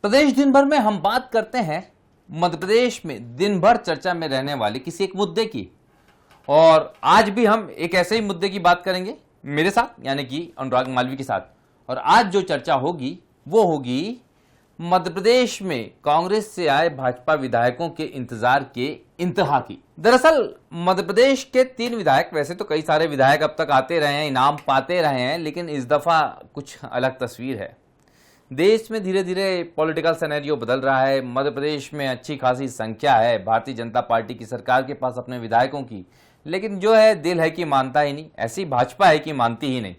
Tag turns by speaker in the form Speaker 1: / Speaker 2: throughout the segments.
Speaker 1: प्रदेश दिन भर में हम बात करते हैं मध्य प्रदेश में दिन भर चर्चा में रहने वाले किसी एक मुद्दे की, और आज भी हम एक ऐसे ही मुद्दे की बात करेंगे मेरे साथ यानी कि अनुराग मालवीय के साथ। और आज जो चर्चा होगी वो होगी मध्य प्रदेश में कांग्रेस से आए भाजपा विधायकों के इंतजार के इंतहा की। दरअसल मध्य प्रदेश के 3 विधायक, वैसे तो कई सारे विधायक अब तक आते रहे हैं, इनाम पाते रहे हैं, लेकिन इस दफा कुछ अलग तस्वीर है। देश में धीरे धीरे पॉलिटिकल सिनेरियो बदल रहा है। मध्य प्रदेश में अच्छी खासी संख्या है भारतीय जनता पार्टी की सरकार के पास अपने विधायकों की, लेकिन जो है दिल है कि मानता ही नहीं। ऐसी भाजपा है कि मानती ही नहीं।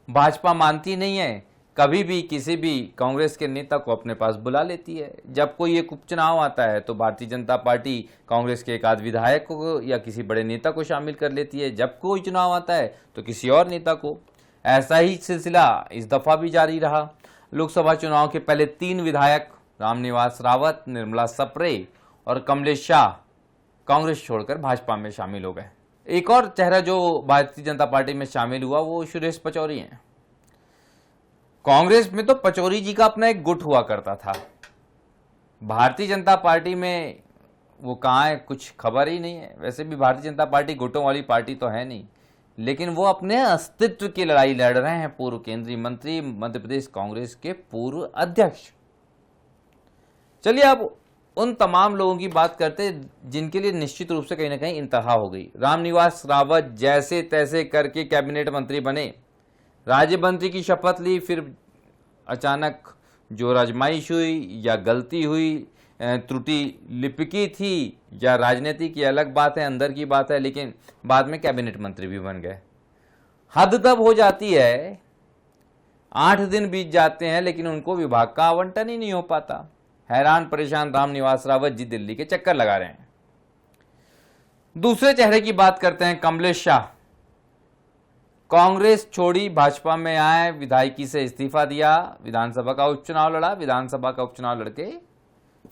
Speaker 1: भाजपा मानती नहीं है, कभी भी किसी भी कांग्रेस के नेता को अपने पास बुला लेती है। जब कोई एक उपचुनाव आता है तो भारतीय जनता पार्टी कांग्रेस के एक आध विधायक को या किसी बड़े नेता को शामिल कर लेती है। जब कोई चुनाव आता है तो किसी और नेता को। ऐसा ही सिलसिला इस दफा भी जारी रहा। लोकसभा चुनाव के पहले 3 विधायक रामनिवास रावत, निर्मला सप्रे और कमलेश शाह कांग्रेस छोड़कर भाजपा में शामिल हो गए। एक और चेहरा जो भारतीय जनता पार्टी में शामिल हुआ वो सुरेश पचौरी हैं। कांग्रेस में तो पचौरी जी का अपना एक गुट हुआ करता था, भारतीय जनता पार्टी में वो कहाँ है कुछ खबर ही नहीं है। वैसे भी भारतीय जनता पार्टी गुटों वाली पार्टी तो है नहीं, लेकिन वो अपने अस्तित्व की लड़ाई लड़ रहे हैं। पूर्व केंद्रीय मंत्री, मध्य प्रदेश कांग्रेस के पूर्व अध्यक्ष। चलिए अब उन तमाम लोगों की बात करते हैं जिनके लिए निश्चित रूप से कहीं ना कहीं इंतहा हो गई। रामनिवास रावत जैसे तैसे करके कैबिनेट मंत्री बने, राज्य मंत्री की शपथ ली, फिर अचानक जो आजमाइश हुई या गलती हुई, त्रुटि लिपिकी थी या राजनीति की अलग बात है, अंदर की बात है, लेकिन बाद में कैबिनेट मंत्री भी बन गए। हद तब हो जाती है 8 दिन बीत जाते हैं लेकिन उनको विभाग का आवंटन ही नहीं हो पाता। हैरान परेशान रामनिवास रावत जी दिल्ली के चक्कर लगा रहे हैं। दूसरे चेहरे की बात करते हैं कमलेश शाह। कांग्रेस छोड़ी, भाजपा में आए, विधायकी से इस्तीफा दिया, विधानसभा का उपचुनाव लड़ा, विधानसभा का उपचुनाव लड़के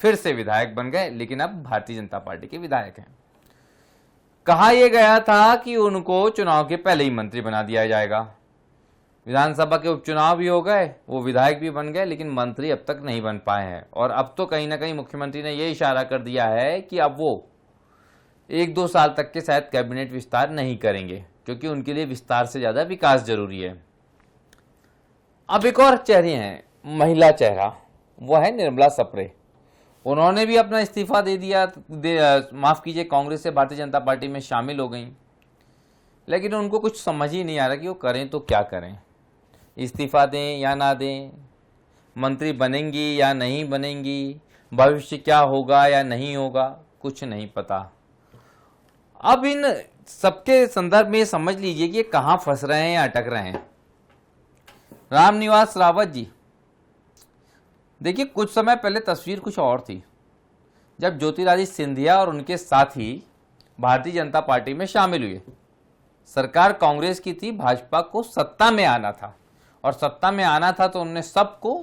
Speaker 1: फिर से विधायक बन गए, लेकिन अब भारतीय जनता पार्टी के विधायक हैं। कहा यह गया था कि उनको चुनाव के पहले ही मंत्री बना दिया जाएगा। विधानसभा के उपचुनाव भी हो गए, वो विधायक भी बन गए, लेकिन मंत्री अब तक नहीं बन पाए हैं। और अब तो कहीं ना कहीं मुख्यमंत्री ने यह इशारा कर दिया है कि अब वो 1-2 साल तक के शायद कैबिनेट विस्तार नहीं करेंगे, क्योंकि उनके लिए विस्तार से ज्यादा विकास जरूरी है। अब एक और चेहरे हैं, महिला चेहरा, वो है निर्मला सप्रे। उन्होंने भी अपना इस्तीफा दे दिया, माफ कीजिए, कांग्रेस से भारतीय जनता पार्टी में शामिल हो गई, लेकिन उनको कुछ समझ ही नहीं आ रहा कि वो करें तो क्या करें। इस्तीफा दें या ना दें, मंत्री बनेंगी या नहीं बनेंगी, भविष्य क्या होगा या नहीं होगा, कुछ नहीं पता। अब इन सबके संदर्भ में समझ लीजिए कि ये कहां फंस रहे हैं या अटक रहे हैं। रामनिवास रावत जी, देखिए कुछ समय पहले तस्वीर कुछ और थी, जब ज्योतिरादित्य सिंधिया और उनके साथी भारतीय जनता पार्टी में शामिल हुए। सरकार कांग्रेस की थी, भाजपा को सत्ता में आना था, और सत्ता में आना था तो उन्होंने सबको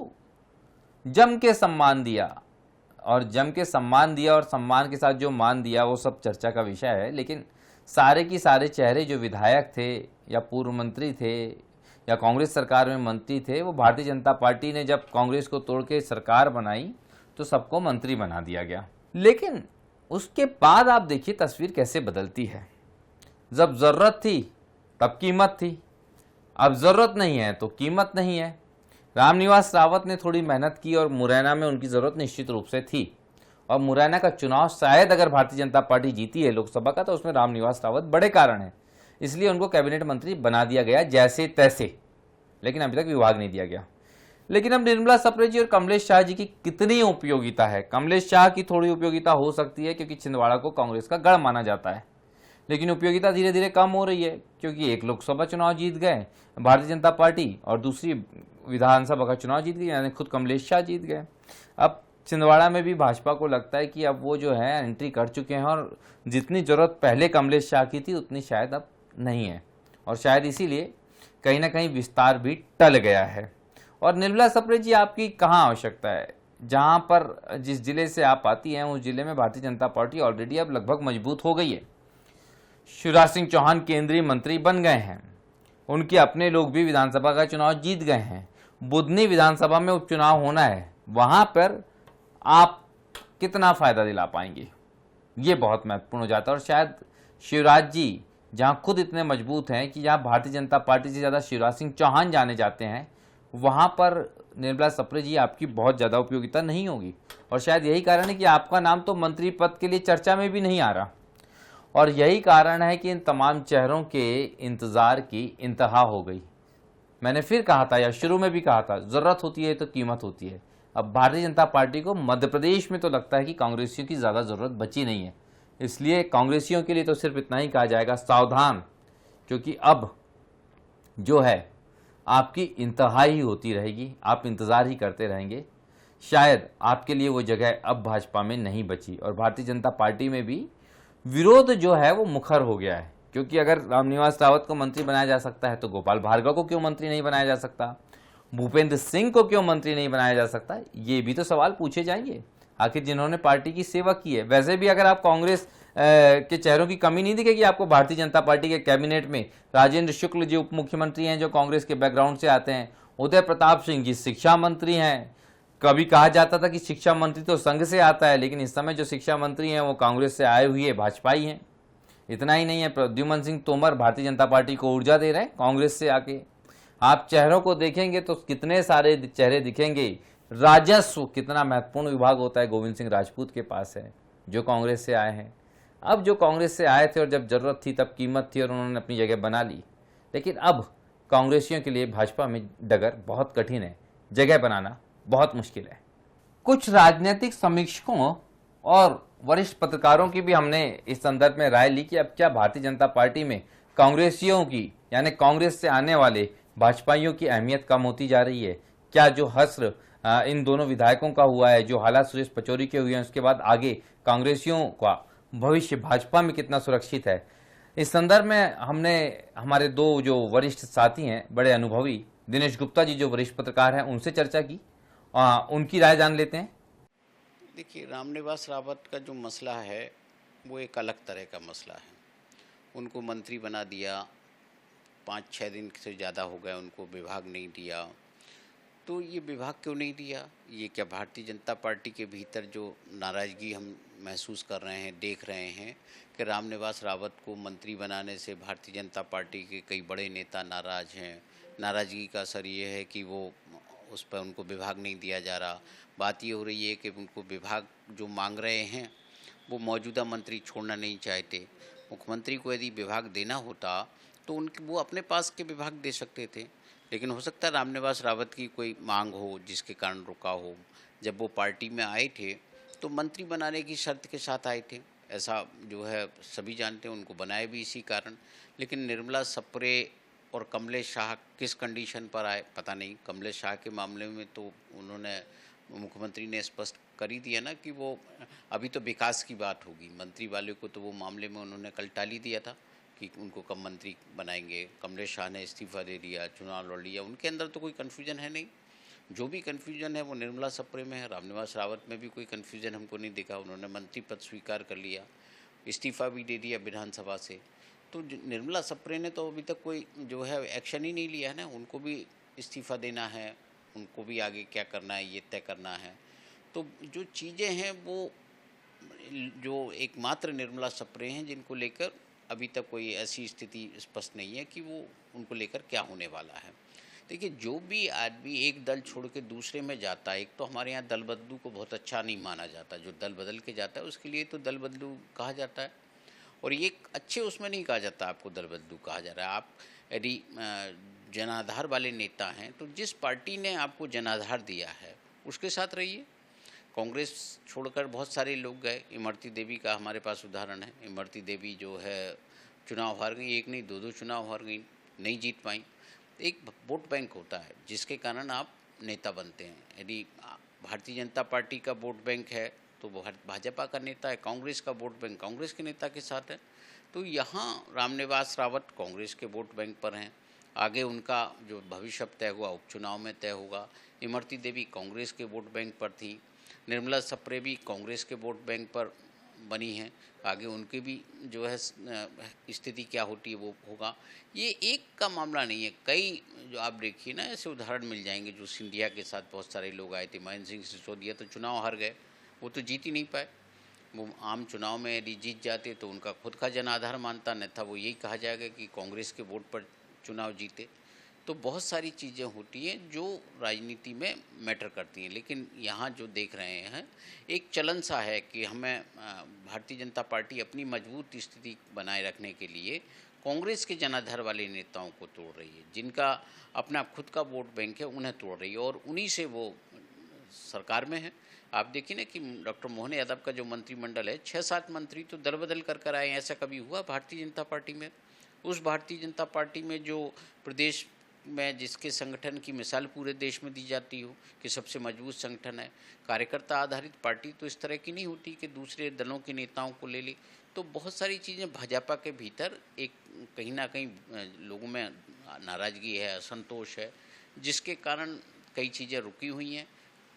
Speaker 1: जम के सम्मान दिया, और जम के सम्मान दिया और सम्मान के साथ जो मान दिया वो सब चर्चा का विषय है। लेकिन सारे की सारे चेहरे जो विधायक थे या पूर्व मंत्री थे या कांग्रेस सरकार में मंत्री थे, वो भारतीय जनता पार्टी ने जब कांग्रेस को तोड़ के सरकार बनाई तो सबको मंत्री बना दिया गया। लेकिन उसके बाद आप देखिए तस्वीर कैसे बदलती है। जब जरूरत थी तब कीमत थी, अब जरूरत नहीं है तो कीमत नहीं है। रामनिवास रावत ने थोड़ी मेहनत की और मुरैना में उनकी जरूरत निश्चित रूप से थी, और मुरैना का चुनाव शायद अगर भारतीय जनता पार्टी जीती है लोकसभा का तो उसमें रामनिवास रावत बड़े कारण है, इसलिए उनको कैबिनेट मंत्री बना दिया गया जैसे तैसे, लेकिन अभी तक विभाग नहीं दिया गया। लेकिन अब निर्मला सप्रे जी और कमलेश शाह जी की कितनी उपयोगिता है। कमलेश शाह की थोड़ी उपयोगिता हो सकती है क्योंकि छिंदवाड़ा को कांग्रेस का गढ़ माना जाता है, लेकिन उपयोगिता धीरे धीरे कम हो रही है क्योंकि एक लोकसभा चुनाव जीत गए भारतीय जनता पार्टी और दूसरी विधानसभा का चुनाव जीत गई, यानी खुद कमलेश शाह जीत गए। अब छिंदवाड़ा में भी भाजपा को लगता है कि अब वो जो है एंट्री कर चुके हैं, और जितनी जरूरत पहले कमलेश शाह की थी उतनी शायद अब नहीं है, और शायद इसीलिए कहीं ना कहीं विस्तार भी टल गया है। और निर्मला सप्रे जी आपकी कहाँ आवश्यकता है, जहां पर जिस जिले से आप आती हैं उस जिले में भारतीय जनता पार्टी ऑलरेडी अब लगभग मजबूत हो गई है। शिवराज सिंह चौहान केंद्रीय मंत्री बन गए हैं, उनके अपने लोग भी विधानसभा का चुनाव जीत गए हैं। बुधनी विधानसभा में उपचुनाव होना है, वहां पर आप कितना फायदा दिला पाएंगे, ये बहुत महत्वपूर्ण हो जाता है। और शायद शिवराज जी जहां खुद इतने मजबूत हैं कि जहां भारतीय जनता पार्टी से ज़्यादा शिवराज सिंह चौहान जाने जाते हैं, वहां पर निर्मला सप्रे जी आपकी बहुत ज़्यादा उपयोगिता नहीं होगी। और शायद यही कारण है कि आपका नाम तो मंत्री पद के लिए चर्चा में भी नहीं आ रहा। और यही कारण है कि इन तमाम चेहरों के इंतज़ार की इंतहा हो गई। मैंने फिर कहा था, या शुरू में भी कहा था, ज़रूरत होती है तो कीमत होती है। अब भारतीय जनता पार्टी को मध्य प्रदेश में तो लगता है कि कांग्रेसियों की ज़्यादा ज़रूरत बची नहीं है। इसलिए कांग्रेसियों के लिए तो सिर्फ इतना ही कहा जाएगा, सावधान, क्योंकि अब जो है आपकी इंतहा ही होती रहेगी, आप इंतज़ार ही करते रहेंगे। शायद आपके लिए वो जगह अब भाजपा में नहीं बची। और भारतीय जनता पार्टी में भी विरोध जो है वो मुखर हो गया है, क्योंकि अगर रामनिवास रावत को मंत्री बनाया जा सकता है तो गोपाल भार्गव को क्यों मंत्री नहीं बनाया जा सकता, भूपेंद्र सिंह को क्यों मंत्री नहीं बनाया जा सकता, ये भी तो सवाल पूछे जाएंगे। आखिर जिन्होंने पार्टी की सेवा की है। वैसे भी अगर आप कांग्रेस के चेहरों की कमी नहीं दिखेगी आपको भारतीय जनता पार्टी के कैबिनेट में। राजेंद्र शुक्ल जी उप मुख्यमंत्री हैं जो कांग्रेस के बैकग्राउंड से आते हैं, उदय प्रताप सिंह जी शिक्षा मंत्री हैं। कभी कहा जाता था कि शिक्षा मंत्री तो संघ से आता है, लेकिन इस समय जो शिक्षा मंत्री हैं वो कांग्रेस से आए हुए भाजपाई हैं। इतना ही नहीं है, प्रद्युमन सिंह तोमर भारतीय जनता पार्टी को ऊर्जा दे रहे हैं कांग्रेस से आके। आप चेहरों को देखेंगे तो कितने सारे चेहरे दिखेंगे। राजस्व कितना महत्वपूर्ण विभाग होता है, गोविंद सिंह राजपूत के पास है, जो कांग्रेस से आए हैं। अब जो कांग्रेस से आए थे और जब जरूरत थी तब कीमत थी और उन्होंने अपनी जगह बना ली, लेकिन अब कांग्रेसियों के लिए भाजपा में डगर बहुत कठिन है, जगह बनाना बहुत मुश्किल है। कुछ राजनीतिक समीक्षकों और वरिष्ठ पत्रकारों की भी हमने इस संदर्भ में राय ली कि अब क्या भारतीय जनता पार्टी में कांग्रेसियों की, यानी कांग्रेस से आने वाले भाजपाइयों की अहमियत कम होती जा रही है। क्या जो हश्र इन दोनों विधायकों का हुआ है, जो हालात सुरेश पचौरी के हुए हैं, उसके बाद आगे कांग्रेसियों का भविष्य भाजपा में कितना सुरक्षित है। इस संदर्भ में हमने हमारे दो जो वरिष्ठ साथी हैं, बड़े अनुभवी, दिनेश गुप्ता जी जो वरिष्ठ पत्रकार हैं, उनसे चर्चा की। उनकी राय जान लेते हैं।
Speaker 2: देखिए, रामनिवास रावत का जो मसला है वो एक अलग तरह का मसला है। उनको मंत्री बना दिया, 5-6 दिन से ज़्यादा हो गए, उनको विभाग नहीं दिया। तो ये विभाग क्यों नहीं दिया? ये क्या भारतीय जनता पार्टी के भीतर जो नाराज़गी हम महसूस कर रहे हैं, देख रहे हैं कि रामनिवास रावत को मंत्री बनाने से भारतीय जनता पार्टी के कई बड़े नेता नाराज़ हैं। नाराज़गी का असर ये है कि वो उस पर उनको विभाग नहीं दिया जा रहा। बात ये हो रही है कि उनको विभाग जो मांग रहे हैं वो मौजूदा मंत्री छोड़ना नहीं चाहते। मुख्यमंत्री को यदि विभाग देना होता तो वो अपने पास के विभाग दे सकते थे, लेकिन हो सकता है रामनिवास रावत की कोई मांग हो जिसके कारण रुका हो। जब वो पार्टी में आए थे तो मंत्री बनाने की शर्त के साथ आए थे, ऐसा जो है सभी जानते हैं। उनको बनाए भी इसी कारण। लेकिन निर्मला सप्रे और कमलेश शाह किस कंडीशन पर आए पता नहीं। कमलेश शाह के मामले में तो उन्होंने, मुख्यमंत्री ने स्पष्ट कर ही दिया ना कि वो अभी तो विकास की बात होगी। मंत्री वाले को तो वो मामले में उन्होंने कल टाल ही दिया था कि उनको कब मंत्री बनाएंगे। कमलेश शाह ने इस्तीफा दे दिया, चुनाव लड़ लिया। उनके अंदर तो कोई कन्फ्यूजन है नहीं। जो भी कन्फ्यूजन है वो निर्मला सप्रे में है। रामनिवास रावत में भी कोई कन्फ्यूजन हमको नहीं दिखा। उन्होंने मंत्री पद स्वीकार कर लिया, इस्तीफा भी दे दिया विधानसभा से। तो निर्मला सप्रे ने तो अभी तक कोई जो है एक्शन ही नहीं लिया है ना। उनको भी इस्तीफा देना है, उनको भी आगे क्या करना है ये तय करना है। तो जो चीज़ें हैं वो जो एकमात्र निर्मला सप्रे हैं जिनको लेकर अभी तक कोई ऐसी स्थिति स्पष्ट नहीं है कि वो उनको लेकर क्या होने वाला है। देखिए, जो भी आदमी एक दल छोड़ के दूसरे में जाता है, एक तो हमारे यहाँ दल बदलू को बहुत अच्छा नहीं माना जाता। जो दल बदल के जाता है उसके लिए तो दल बदलू कहा जाता है, और ये अच्छे उसमें नहीं कहा जाता आपको दल बदलू कहा जा रहा है। आप यदि जनाधार वाले नेता हैं तो जिस पार्टी ने आपको जनाधार दिया है उसके साथ रहिए। कांग्रेस छोड़कर बहुत सारे लोग गए। इमरती देवी का हमारे पास उदाहरण है। इमरती देवी जो है चुनाव हार गई, एक नहीं दो चुनाव हार गई, नहीं जीत पाई। एक वोट बैंक होता है जिसके कारण आप नेता बनते हैं। यदि भारतीय जनता पार्टी का वोट बैंक है तो वो भाजपा का नेता है, कांग्रेस का वोट बैंक कांग्रेस के नेता के साथ है। तो यहाँ रामनिवास रावत कांग्रेस के वोट बैंक पर हैं। आगे उनका जो भविष्य तय हुआ उपचुनाव में तय होगा। इमरती देवी कांग्रेस के वोट बैंक पर थी, निर्मला सप्रे भी कांग्रेस के वोट बैंक पर बनी हैं, आगे उनकी भी जो है स्थिति क्या होती है वो होगा। ये एक का मामला नहीं है, कई जो आप देखिए ना ऐसे उदाहरण मिल जाएंगे। जो सिंधिया के साथ बहुत सारे लोग आए थे, महेंद्र सिंह सिसोदिया तो चुनाव हार गए, वो तो जीत ही नहीं पाए। वो आम चुनाव में यदि जीत जाते तो उनका खुद का जन आधार मानता, अन्यथा वो यही कहा जाएगा कि कांग्रेस के वोट पर चुनाव जीते। तो बहुत सारी चीज़ें होती हैं जो राजनीति में मैटर करती हैं, लेकिन यहाँ जो देख रहे हैं एक चलन सा है कि हमें भारतीय जनता पार्टी अपनी मजबूत स्थिति बनाए रखने के लिए कांग्रेस के जनाधार वाले नेताओं को तोड़ रही है, जिनका अपना खुद का वोट बैंक है उन्हें तोड़ रही है, और उन्हीं से वो सरकार में है। आप देखिए ना कि डॉक्टर मोहन यादव का जो मंत्रिमंडल है, 6-7 मंत्री तो दल बदल कर आए। ऐसा कभी हुआ भारतीय जनता पार्टी में? उस भारतीय जनता पार्टी में जो प्रदेश में जिसके संगठन की मिसाल पूरे देश में दी जाती हो कि सबसे मजबूत संगठन है, कार्यकर्ता आधारित पार्टी तो इस तरह की नहीं होती कि दूसरे दलों के नेताओं को ले ले। तो बहुत सारी चीज़ें भाजपा के भीतर एक कहीं ना कहीं लोगों में नाराज़गी है, असंतोष है, जिसके कारण कई चीज़ें रुकी हुई हैं।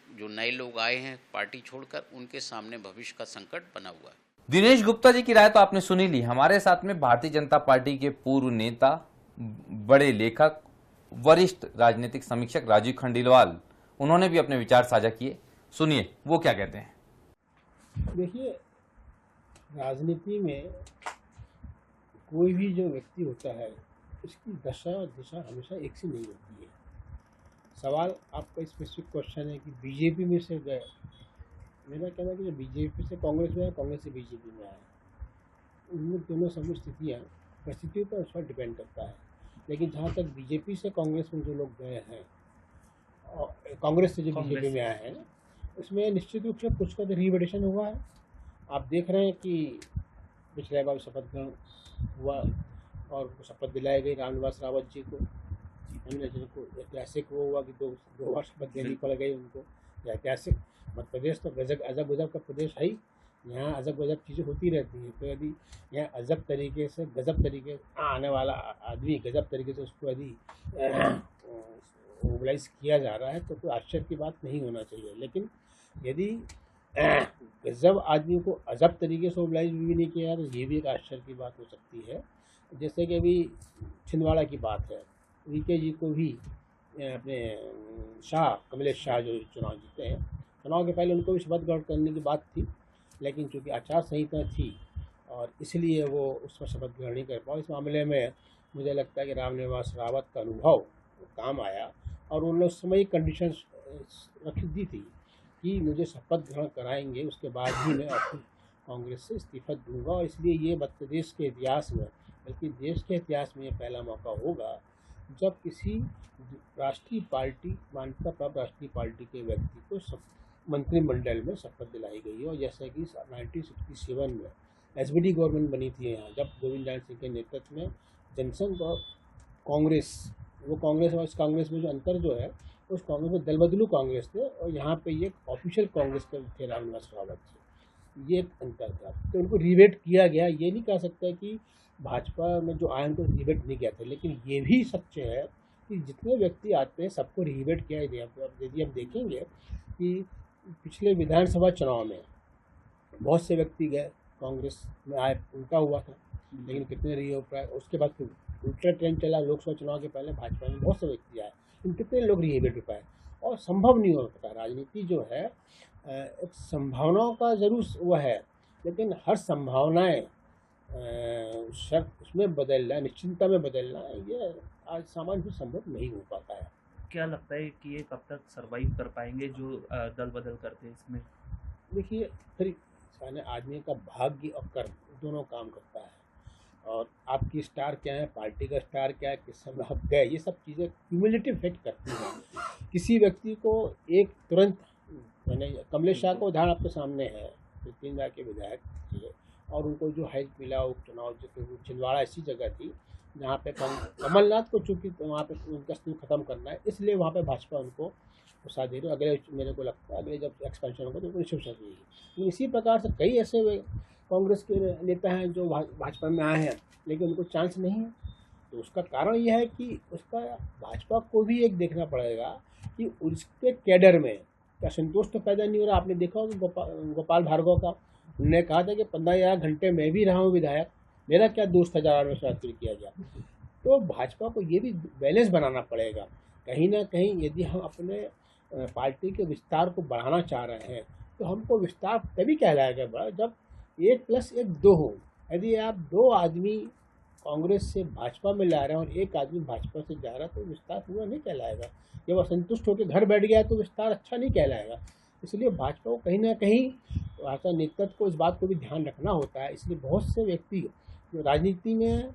Speaker 2: जो नए लोग आए हैं पार्टी छोड़कर, उनके सामने भविष्य का संकट बना हुआ है।
Speaker 1: दिनेश गुप्ता जी की राय तो आपने सुनी ली। हमारे साथ में भारतीय जनता पार्टी के पूर्व नेता, बड़े लेखक, वरिष्ठ राजनीतिक समीक्षक राजीव खंडेलवाल, उन्होंने भी अपने विचार साझा किए। सुनिए वो क्या कहते हैं।
Speaker 3: देखिए, राजनीति में कोई भी जो व्यक्ति होता है उसकी दशा और दिशा हमेशा एक सी नहीं होती है। सवाल आपका स्पेसिफिक क्वेश्चन है कि बीजेपी में से गए, मेरा कहना है कि जो बीजेपी से कांग्रेस में आए, कांग्रेस से बीजेपी में आए, उनमें दोनों सब परिस्थितियों पर उस पर डिपेंड करता है। लेकिन जहाँ तक बीजेपी से कांग्रेस में जो लोग गए हैं और कांग्रेस से जो बीजेपी में आए हैं, उसमें निश्चित रूप से कुछ का तो रिवैल्यूएशन हुआ है। आप देख रहे हैं कि पिछले बार शपथ ग्रहण हुआ और शपथ दिलाई गई रामनिवास रावत जी को, जिनको ऐतिहासिक वो हुआ कि दो बार शपथ देनी पड़ गई उनको। ऐतिहासिक मध्य प्रदेश तो अजब गजब का प्रदेश है ही, यहाँ अजब गजब चीज़ें होती रहती हैं। तो यदि यहाँ अजब तरीके से गजब तरीके आने वाला आदमी गजब तरीके से उसको यदि मोबिलाइज किया जा रहा है तो कोई आश्चर्य की बात नहीं होना चाहिए। लेकिन यदि गजब आदमी को अजब तरीके से मोबिलाइज भी नहीं किया तो ये भी एक आश्चर्य की बात हो सकती है। जैसे कि अभी छिंदवाड़ा की बात है, वीके जी को भी अपने कमलेश शाह जो चुनाव जीते हैं, चुनाव के पहले उनको भी शपथ ग्रहण करने की बात थी, लेकिन चूँकि आचार संहिता थी और इसलिए वो उस पर शपथ ग्रहण नहीं कर पाए। इस मामले में मुझे लगता है कि रामनिवास रावत का अनुभव काम आया और उन्होंने उस समय कंडीशन रख दी थी कि मुझे शपथ ग्रहण कराएंगे, उसके बाद ही मैं अपनी कांग्रेस से इस्तीफा दूंगा। और इसलिए ये मध्य प्रदेश के इतिहास में, बल्कि देश के इतिहास में ये पहला मौका होगा जब किसी राष्ट्रीय पार्टी, मान्यता प्राप्त राष्ट्रीय पार्टी के व्यक्ति को मंत्रिमंडल में शपथ दिलाई गई है। और जैसे कि 1967 में एसबीडी गवर्नमेंट बनी थी यहाँ, जब गोविंद जान सिंह के नेतृत्व में जनसंघ और कांग्रेस, वो कांग्रेस और इस कांग्रेस में जो अंतर जो है, उस कांग्रेस में दल बदलू कांग्रेस थे और यहाँ पे ये ऑफिशियल कांग्रेस के थे रामनिवास रावत थे, ये एक अंतर था। तो उनको रिवेट किया गया। ये नहीं कह सकते कि भाजपा में जो आए उनको रिवेट नहीं किया था, लेकिन ये भी सच है कि जितने व्यक्ति आते हैं सबको रिवेट किया गया। यदि हम देखेंगे कि पिछले विधानसभा चुनाव में बहुत से व्यक्ति गए कांग्रेस में आए, उनका हुआ था, लेकिन कितने रही हो पाए। उसके बाद फिर उल्टा ट्रेंड चला, लोकसभा चुनाव के पहले भाजपा में बहुत से व्यक्ति आए, लेकिन कितने लोग रिहेबिट हो पाए। और संभव नहीं हो पाता। राजनीति जो है एक संभावनाओं का ज़रूर वो है, लेकिन हर संभावनाएं उसमें बदलना, निश्चिंतता में बदलना, ये आज सामान्य भी संभव नहीं हो पाता है।
Speaker 4: क्या लगता है कि ये कब तक सरवाइव कर पाएंगे जो दल बदल करते हैं इसमें? देखिए,
Speaker 3: फिर आदमी का भाग्य और कर्म दोनों काम करता है, और आपकी स्टार क्या है, पार्टी का स्टार क्या है, किस समय आप गए, ये सब चीज़ें क्यूमुलेटिव इफेक्ट करती हैं। किसी व्यक्ति को एक तुरंत, मैंने कमलेश शाह का उदाहरण आपके सामने है, 3 बार के विधायक थे और उनको जो हाइक मिला उपचुनाव, जो छिंदवाड़ा ऐसी जगह थी जहाँ पे कमलनाथ को चूँकि वहाँ पे उनका स्थिति खत्म करना है, इसलिए वहाँ पे भाजपा उनको उत्साह दे रही है। अगले मेरे को लगता है अगले जब एक्सपेंशन होगा तो उनको शिवसेना देगी। इसी प्रकार से कई ऐसे कांग्रेस के नेता हैं जो भाजपा में आए हैं, लेकिन उनको चांस नहीं है। तो उसका कारण यह है कि उसका भाजपा को भी एक देखना पड़ेगा कि उसके कैडर में क्या संतोष तो पैदा नहीं हो रहा। आपने देखा होगा गोपाल भार्गव का उन्होंने कहा था कि 15 घंटे मैं भी रहा हूँ विधायक, मेरा क्या दोस्त था जब में शास्त्री किया गया। तो भाजपा को ये भी बैलेंस बनाना पड़ेगा। कहीं ना कहीं यदि हम अपने पार्टी के विस्तार को बढ़ाना चाह रहे हैं तो हमको विस्तार तभी कहलाएगा बड़ा जब 1+1 2 हो। यदि आप 2 आदमी कांग्रेस से भाजपा में ला रहे हैं और 1 आदमी भाजपा से जा रहा है तो विस्तार पूरा नहीं कहलाएगा। जब असंतुष्ट होकर घर बैठ गया तो विस्तार अच्छा नहीं कहलाएगा। इसलिए भाजपा को कहीं ना कहीं भाजपा नेतृत्व को इस बात को भी ध्यान रखना होता है। इसलिए बहुत से व्यक्ति जो राजनीति में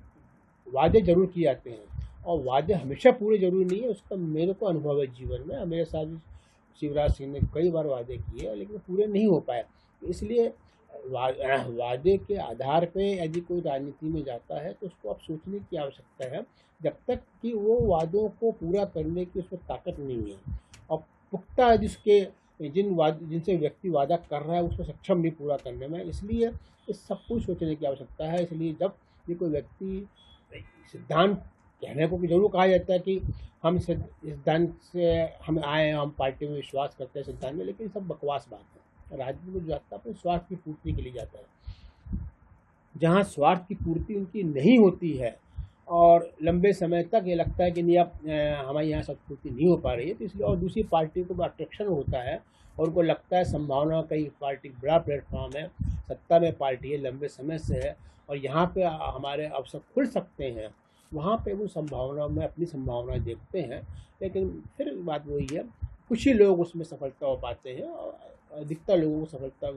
Speaker 3: वादे जरूर किए जाते हैं और वादे हमेशा पूरे जरूरी नहीं है, उसका मेरे को अनुभव है जीवन में। मेरे साथ भी शिवराज सिंह ने कई बार वादे किए लेकिन पूरे नहीं हो पाए। इसलिए वादे के आधार पे यदि कोई राजनीति में जाता है तो उसको अब सोचने की आवश्यकता है, जब तक कि वो वादों को पूरा करने की उसमें ताकत नहीं है और पुख्ता यदि उसके जिनसे व्यक्ति वादा कर रहा है उसको सक्षम नहीं पूरा करने में। इसलिए इस सब कुछ सोचने की आवश्यकता है। इसलिए जब भी कोई व्यक्ति सिद्धांत कहने को जरूर कहा जाता है कि हम सिद्धांत से हम आए हैं, हम पार्टी में विश्वास करते हैं सिद्धांत में, लेकिन सब बकवास बात है। राजनीति में जो जाता है अपने स्वार्थ की पूर्ति के लिए जाता है। जहाँ स्वार्थ की पूर्ति उनकी नहीं होती है और लंबे समय तक ये लगता है कि नहीं अब हमारे यहाँ सब पूर्ति नहीं हो पा रही है, तो इसलिए और दूसरी पार्टी को अट्रैक्शन होता है और उनको लगता है संभावना कई पार्टी बड़ा प्लेटफॉर्म है, सत्ता में पार्टी है, लंबे समय से है और यहाँ पे हमारे अवसर खुल सकते हैं। वहाँ पे वो संभावना में अपनी संभावना देखते हैं, लेकिन फिर बात वही है, कुछ ही लोग उसमें सफलता हो पाते हैं और अधिकतर लोगों को सफलता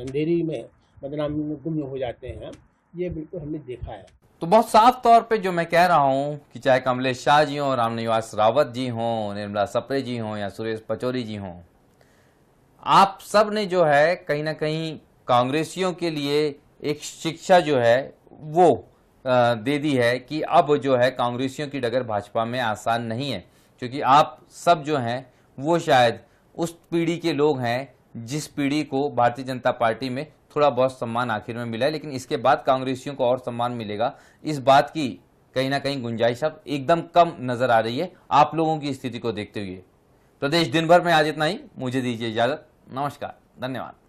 Speaker 3: अंधेरी में बदनामी में गुम हो जाते हैं। ये बिल्कुल हमने देखा है।
Speaker 1: तो बहुत साफ तौर पे जो मैं कह रहा हूं कि चाहे कमलेश शाह जी हों, रामनिवास रावत जी हों, निर्मला सप्रे जी हों या सुरेश पचौरी जी हों, आप सब ने जो है कहीं ना कहीं कांग्रेसियों के लिए एक शिक्षा जो है वो दे दी है कि अब जो है कांग्रेसियों की डगर भाजपा में आसान नहीं है, क्योंकि आप सब जो हैं वो शायद उस पीढ़ी के लोग हैं जिस पीढ़ी को भारतीय जनता पार्टी में थोड़ा बहुत सम्मान आखिर में मिला है, लेकिन इसके बाद कांग्रेसियों को और सम्मान मिलेगा, इस बात की कहीं ना कहीं गुंजाइश अब एकदम कम नजर आ रही है आप लोगों की स्थिति को देखते हुए। प्रदेश दिन भर में आज इतना ही। मुझे दीजिए इजाजत। नमस्कार, धन्यवाद।